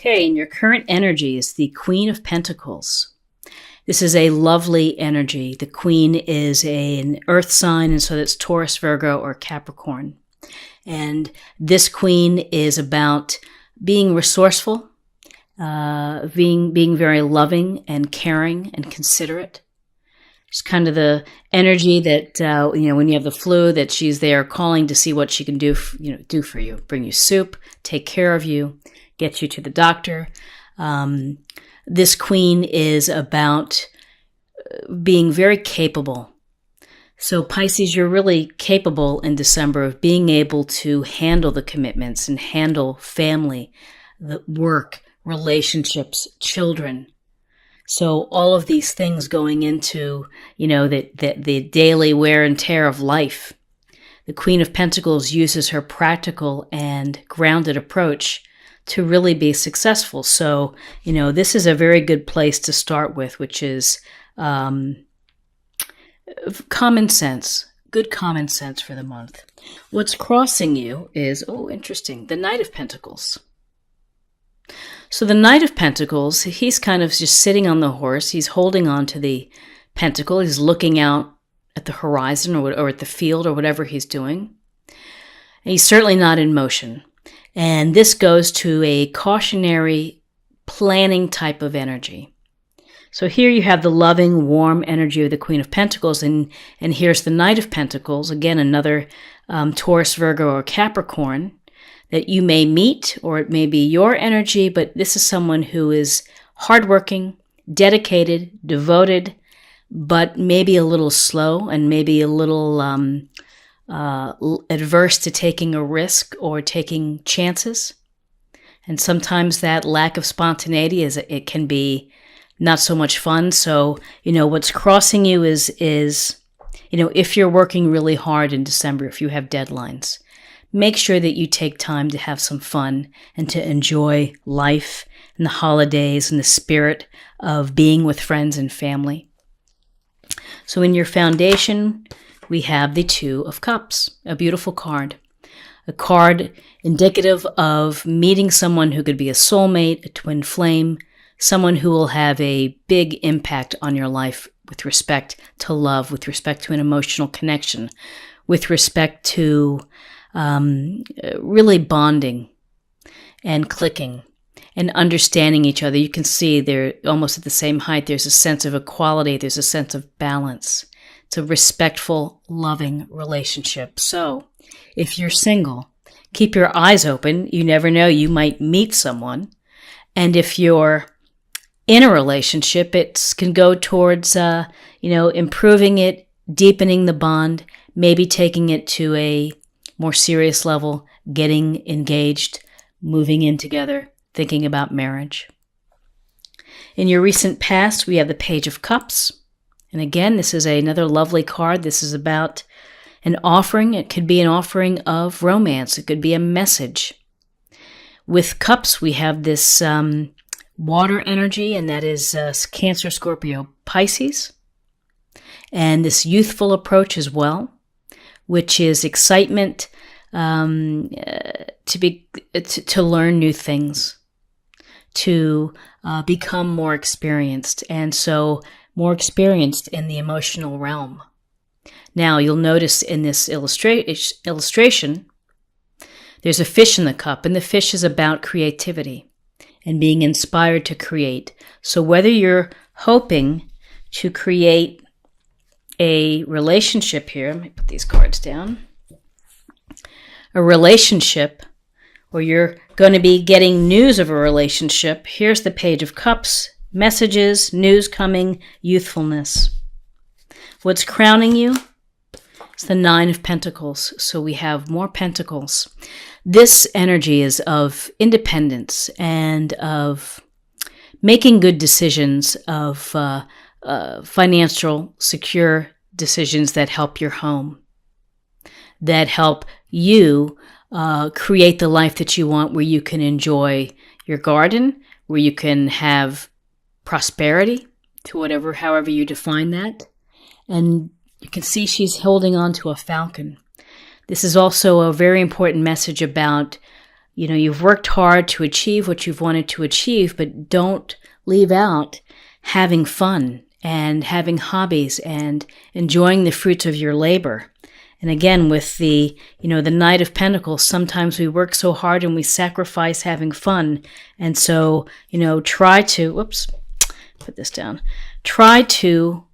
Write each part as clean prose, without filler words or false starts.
Okay, and your current energy is the Queen of Pentacles. This is a lovely energy. The Queen is an earth sign, and so that's Taurus, Virgo, or Capricorn. And this Queen is about being resourceful, being very loving and caring and considerate. It's kind of the energy that, when you have the flu, that she's there calling to see what she can do for you. Bring you soup, take care of you, get you to the doctor. This Queen is about being very capable. So Pisces, you're really capable in December of being able to handle the commitments and handle family, the work, relationships, children. So all of these things going into, the daily wear and tear of life. The Queen of Pentacles uses her practical and grounded approach to really be successful. So, this is a very good place to start with, which is common sense, good common sense for the month. What's crossing you is, interesting, the Knight of Pentacles. So the Knight of Pentacles, he's kind of just sitting on the horse. He's holding on to the pentacle. He's looking out at the horizon or at the field or whatever he's doing. And he's certainly not in motion. And this goes to a cautionary planning type of energy. So here you have the loving, warm energy of the Queen of Pentacles, and here's the Knight of Pentacles, again, another Taurus, Virgo, or Capricorn that you may meet, or it may be your energy, but this is someone who is hardworking, dedicated, devoted, but maybe a little slow and maybe a little adverse to taking a risk or taking chances. And sometimes that lack of spontaneity it can be not so much fun. So, what's crossing you is, if you're working really hard in December, if you have deadlines, make sure that you take time to have some fun and to enjoy life and the holidays and the spirit of being with friends and family. So in your foundation, we have the Two of Cups, a beautiful card. A card indicative of meeting someone who could be a soulmate, a twin flame, someone who will have a big impact on your life with respect to love, with respect to an emotional connection, with respect to really bonding and clicking and understanding each other. You can see they're almost at the same height. There's a sense of equality. There's a sense of balance. It's a respectful, loving relationship. So if you're single, keep your eyes open. You never know. You might meet someone. And if you're in a relationship, it can go towards, improving it, deepening the bond, maybe taking it to a more serious level, getting engaged, moving in together, thinking about marriage. In your recent past, we have the Page of Cups. And again, this is another lovely card. This is about an offering. It could be an offering of romance. It could be a message. With cups, we have this water energy, and that is Cancer, Scorpio, Pisces. And this youthful approach as well, which is excitement to learn new things, to become more experienced, and so more experienced in the emotional realm. Now, you'll notice in this illustration, there's a fish in the cup, and the fish is about creativity and being inspired to create. So whether you're hoping to create a relationship here, let me put these cards down, a relationship, or you're going to be getting news of a relationship, here's the Page of Cups, messages, news coming, youthfulness. What's crowning you? It's the Nine of Pentacles. So we have more pentacles. This energy is of independence and of making good decisions, of financial, secure decisions that help your home, that help you create the life that you want, where you can enjoy your garden, where you can have prosperity, to however you define that. And you can see she's holding on to a falcon. This is also a very important message about you've worked hard to achieve what you've wanted to achieve, but don't leave out having fun and having hobbies and enjoying the fruits of your labor. And again, with the Knight of Pentacles, sometimes we work so hard and we sacrifice having fun. And so, try to, put this down. Try to,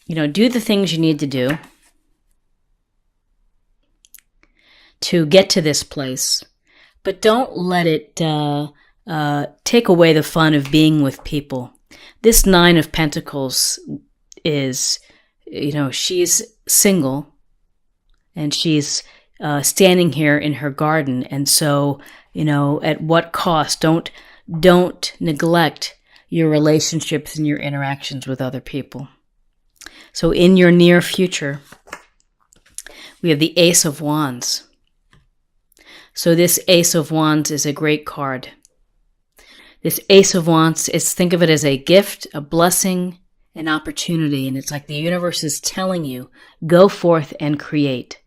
do the things you need to do to get to this place, but don't let it take away the fun of being with people. This Nine of Pentacles is, she's single and she's standing here in her garden. And so, at what cost? Don't neglect your relationships and your interactions with other people. So in your near future, we have the Ace of Wands. So this Ace of Wands is a great card. This Ace of Wands, think of it as a gift, a blessing, an opportunity. And it's like the universe is telling you, go forth and create.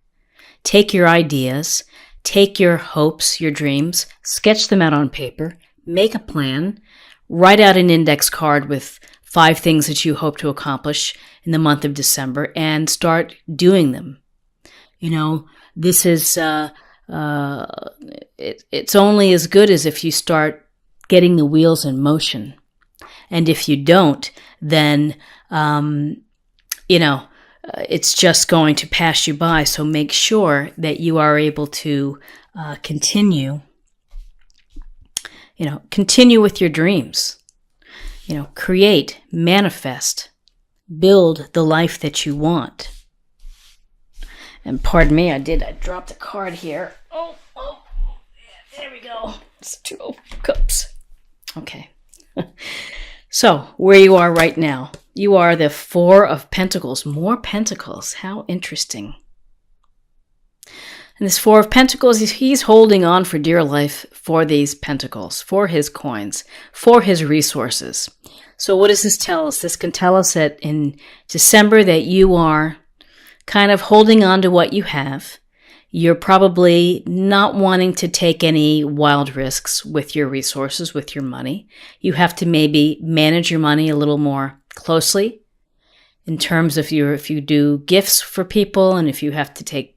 Take your ideas, take your hopes, your dreams, sketch them out on paper, make a plan, write out an index card with 5 things that you hope to accomplish in the month of December and start doing them. This is, it's only as good as if you start getting the wheels in motion. And if you don't, then, it's just going to pass you by. So make sure that you are able to continue with your dreams. Create, manifest, build the life that you want. And pardon me, I dropped a card here. Oh, yeah, there we go. It's 2 of Cups. Okay. So, where you are right now, you are the 4 of Pentacles. More Pentacles. How interesting. And this 4 of Pentacles, he's holding on for dear life for these Pentacles, for his coins, for his resources. So what does this tell us? This can tell us that in December that you are kind of holding on to what you have. You're probably not wanting to take any wild risks with your resources, with your money. You have to maybe manage your money a little more closely in terms of if you do gifts for people and if you have to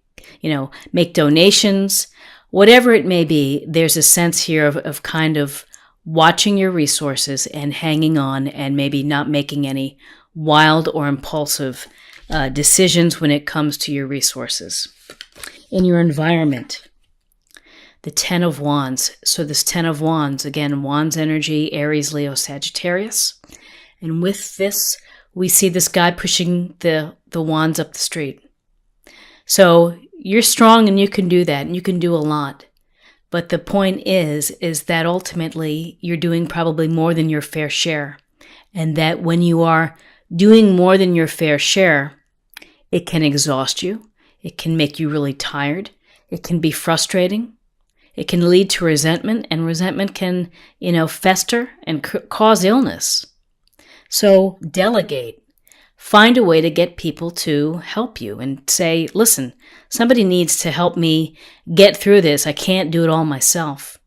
make donations, whatever it may be, there's a sense here of kind of watching your resources and hanging on and maybe not making any wild or impulsive decisions when it comes to your resources. In your environment, the 10 of Wands. So this 10 of Wands, again, Wands energy, Aries, Leo, Sagittarius. And with this, we see this guy pushing the wands up the street. So you're strong and you can do that and you can do a lot. But the point is that ultimately you're doing probably more than your fair share. And that when you are doing more than your fair share, it can exhaust you. It can make you really tired. It can be frustrating. It can lead to resentment, and resentment can, fester and cause illness. So delegate. Find a way to get people to help you and say, listen, somebody needs to help me get through this. I can't do it all myself.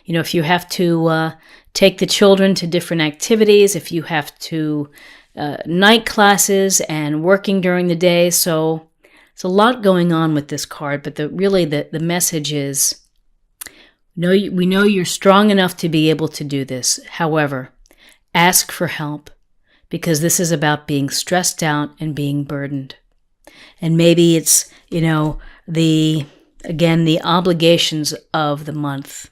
If you have to take the children to different activities, if you have to night classes and working during the day. So it's a lot going on with this card, but the message is, we know you're strong enough to be able to do this. However, ask for help, because this is about being stressed out and being burdened. And maybe it's, the obligations of the month,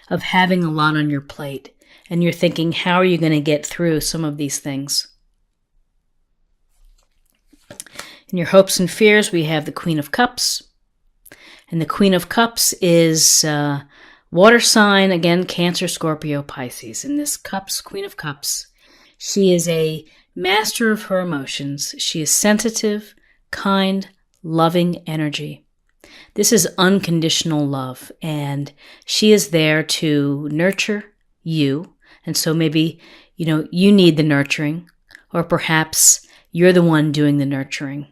of having a lot on your plate. And you're thinking, how are you going to get through some of these things? In your hopes and fears, we have the Queen of Cups. And the Queen of Cups is water sign, again, Cancer, Scorpio, Pisces. And this Queen of Cups, she is a master of her emotions. She is sensitive, kind, loving energy. This is unconditional love, and she is there to nurture you. And so maybe, you need the nurturing, or perhaps you're the one doing the nurturing.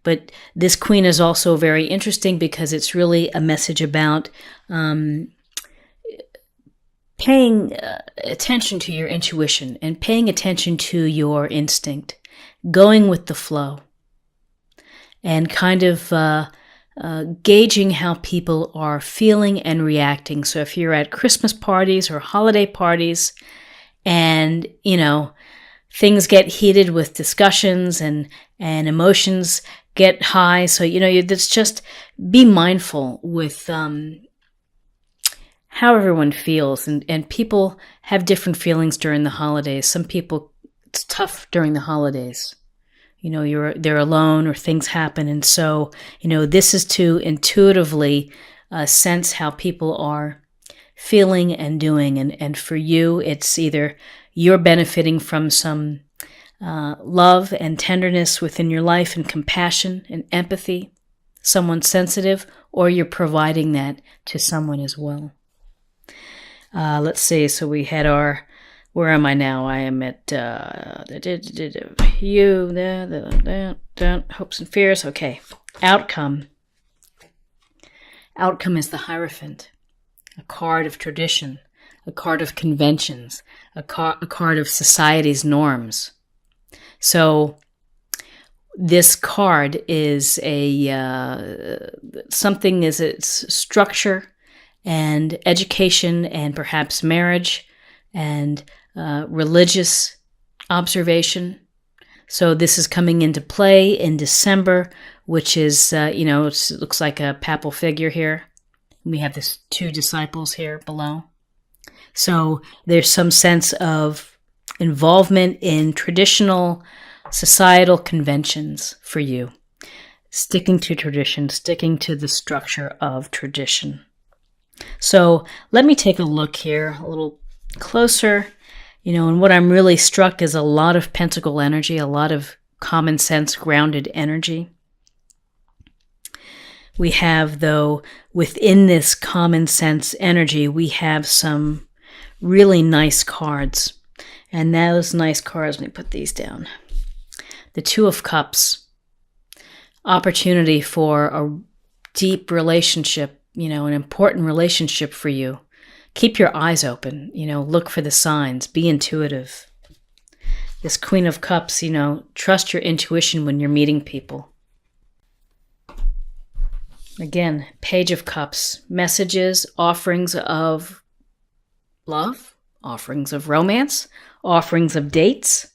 But this queen is also very interesting because it's really a message about paying attention to your intuition and paying attention to your instinct, going with the flow, and kind of gauging how people are feeling and reacting. So if you're at Christmas parties or holiday parties and, things get heated with discussions and emotions get high. So, that's just be mindful with how everyone feels. And people have different feelings during the holidays. Some people, it's tough during the holidays. They're alone or things happen. And so, this is to intuitively sense how people are feeling and doing. And for you, it's either you're benefiting from some love and tenderness within your life and compassion and empathy, someone sensitive, or you're providing that to someone as well. Let's see. So we had where am I now? I am at hopes and fears. Okay. Outcome. Outcome is the Hierophant, a card of tradition, a card of conventions, a card of society's norms. So this card is something is its structure and education and perhaps marriage and religious observation. So this is coming into play in December, which is, it looks like a papal figure here. We have this 2 disciples here below. So there's some sense of involvement in traditional societal conventions for you. Sticking to tradition, sticking to the structure of tradition. So let me take a look here a little closer. And what I'm really struck is a lot of pentacle energy, a lot of common sense, grounded energy. We have, though, within this common sense energy, we have some really nice cards. And those nice cards, let me put these down. The 2 of Cups, opportunity for a deep relationship, an important relationship for you. Keep your eyes open, look for the signs, be intuitive. This Queen of Cups, trust your intuition when you're meeting people. Again, Page of Cups, messages, offerings of love, offerings of romance, offerings of dates,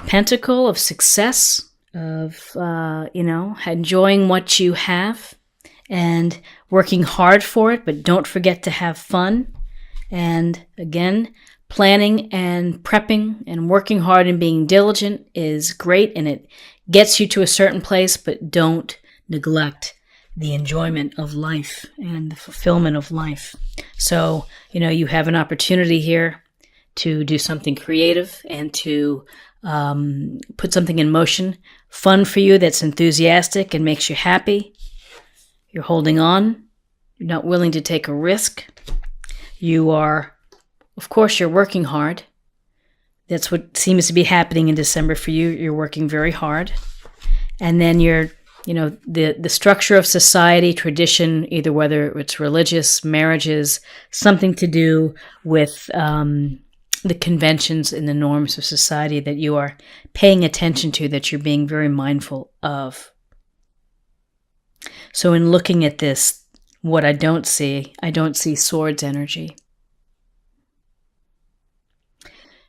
Pentacle of success, of, enjoying what you have and working hard for it, but don't forget to have fun. And again, planning and prepping and working hard and being diligent is great, and it gets you to a certain place, but don't neglect the enjoyment of life and the fulfillment of life. So, you have an opportunity here to do something creative and to put something in motion, fun for you that's enthusiastic and makes you happy. You're holding on. You're not willing to take a risk. You are, of course, you're working hard. That's what seems to be happening in December for you. You're working very hard. And then you're, the structure of society, tradition, either whether it's religious, marriages, something to do with the conventions and the norms of society that you are paying attention to, that you're being very mindful of. So in looking at this, what I don't see swords energy.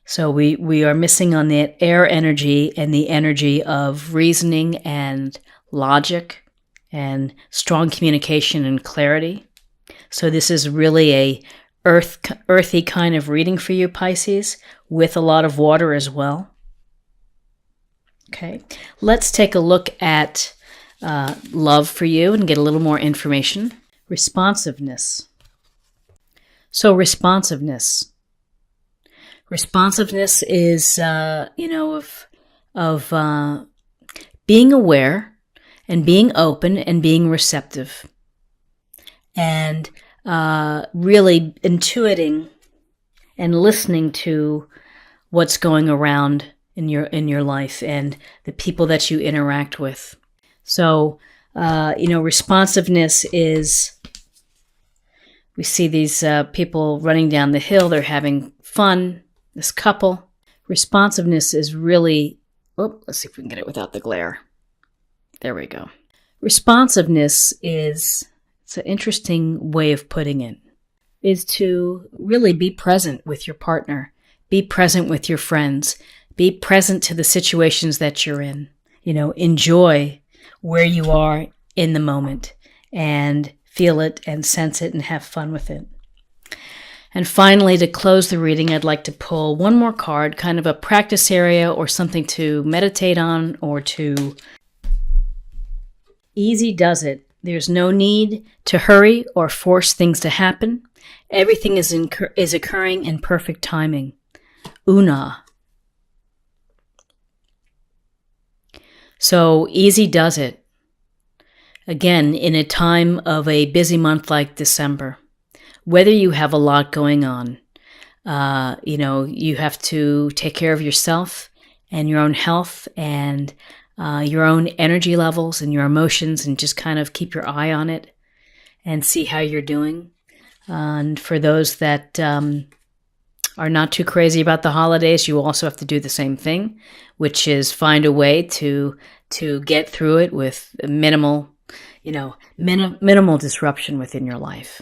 So we are missing on the air energy and the energy of reasoning and logic and strong communication and clarity. So this is really a earthy kind of reading for you, Pisces, with a lot of water as well. Okay, let's take a look at love for you and get a little more information. Responsiveness. So responsiveness. Responsiveness is, of being aware and being open and being receptive. And really intuiting and listening to what's going around in your life and the people that you interact with. So, responsiveness is, we see these people running down the hill. They're having fun. This couple. Responsiveness is really, let's see if we can get it without the glare. There we go. Responsiveness is, it's an interesting way of putting it, is to really be present with your partner, be present with your friends, be present to the situations that you're in. Enjoy where you are in the moment and feel it and sense it and have fun with it. And finally, to close the reading, I'd like to pull one more card, kind of a practice area or something to meditate on or to... Easy does it. There's no need to hurry or force things to happen. Everything is occurring in perfect timing. Una. So easy does it. Again, in a time of a busy month like December, whether you have a lot going on, you have to take care of yourself and your own health and your own energy levels and your emotions, and just kind of keep your eye on it and see how you're doing. And for those that are not too crazy about the holidays, you also have to do the same thing, which is find a way to get through it with minimal disruption within your life.